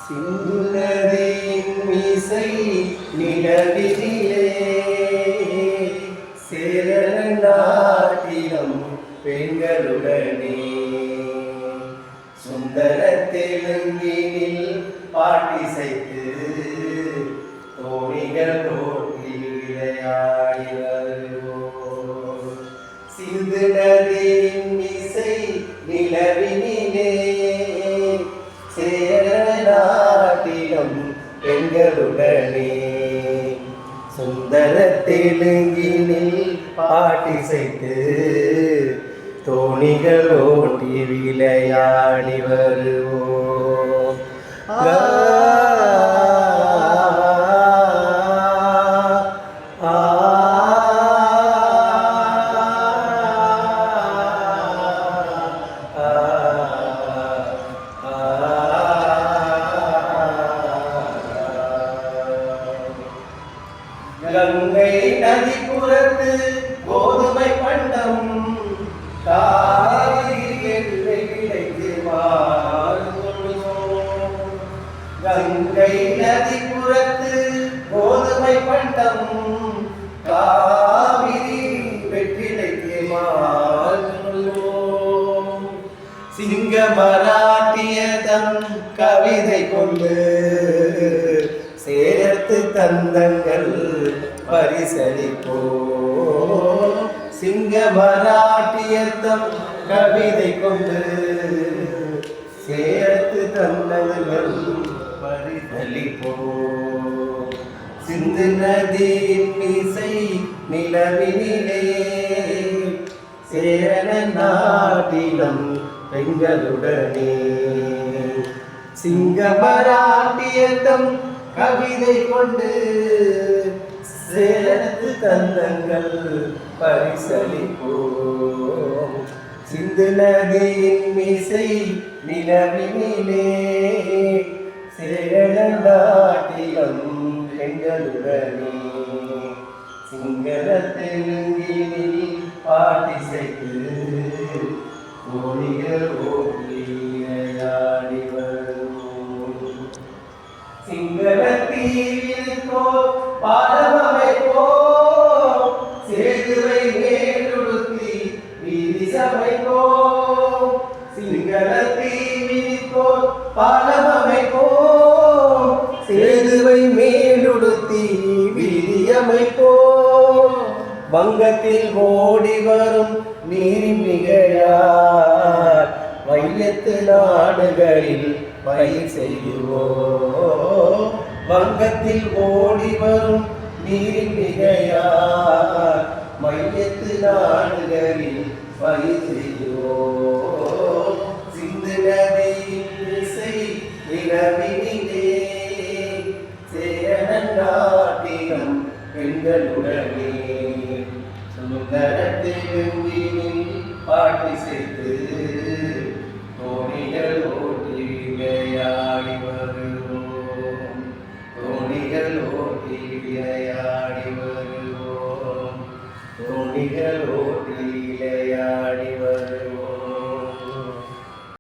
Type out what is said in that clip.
சிந்து நதியின் இசை நிலவிலே சேரன நாட்டிலும் பெண்களுடனே சுந்தர தெலுங்கினில் பாட்டிசைத்து தோணிகள் நோக்கி விளையாடி வருவோம். சிந்து நதியின் இசை நிலவினிலே சேரநாட்டிலும் பெண்களுடனே சுந்தர தெலுங்கினில் பாட்டிசைத்து தோணிகள் ஓட்டி விளையாடி வருவோம். கங்கை நதிப்புறத்து கோதுமை பண்டம் காவிரிக்கு வாழ்ந்தோம். கங்கை நதிப்புறத்து கோதுமை பண்டம் காவிரி வெற்றிலைக்கு வாழ்ந்தோம். சிங்க மராட்டியதம் கவிதை கொண்டு சேர்த்து தந்தங்கள் பரிசளிப்போ. சிங்க மராட்டியத்தம் கவிதை கொண்டு சேர்த்து தந்தங்கள் பரிசளிப்போ. சிந்து நதியின் இசை நிலவினிலே சேரன நாட்டிலும் பெண்களுடனே சிங்க மராட்டியத்தம் கவிதை கொண்டு சேர்த்து தந்தங்கள் பரிசளிப்போம். சிந்து நதியின் இசை நிலவினிலே சேரன நாட்டிலும் பெண்களுடனே சிங்கள தெலுங்கினில் பாட்டிசைத்து தோணிகள் ஓட்டி விளையாடி வருவோம். சிங்கள தீவிற்கோ பாலம் அமைப்போம். சேதுவை மேலுடுத்தி வீதி சமைப்போம். சிங்கள தீவிற்கோ பாலம் அமைப்போம். சேதுவை மேலுடுத்தி வீதி அமைப்போம். வங்கத்தில் ஓடி வரும் நீரின் மிகையார் வையத்து நாடுகளில் பயிர் செய்வோம். வங்கத்தில் ஓடி வரும் நீரின் மிகையார் மையத்து நாடுகளில் பயிர் செய்வோம். சிந்து நதியின் இசை நிலவினிலே சேரன நாட்டிலும் பெண்களுடனே சுந்தர தெலுங்கினில் பாட்டிசைத்து தோணிகள் ஓட்டி விளையாடி வருவோம். தோணிகள் ஓட்டி விளையாடி வருவோம். தோணிகள் ஓட்டி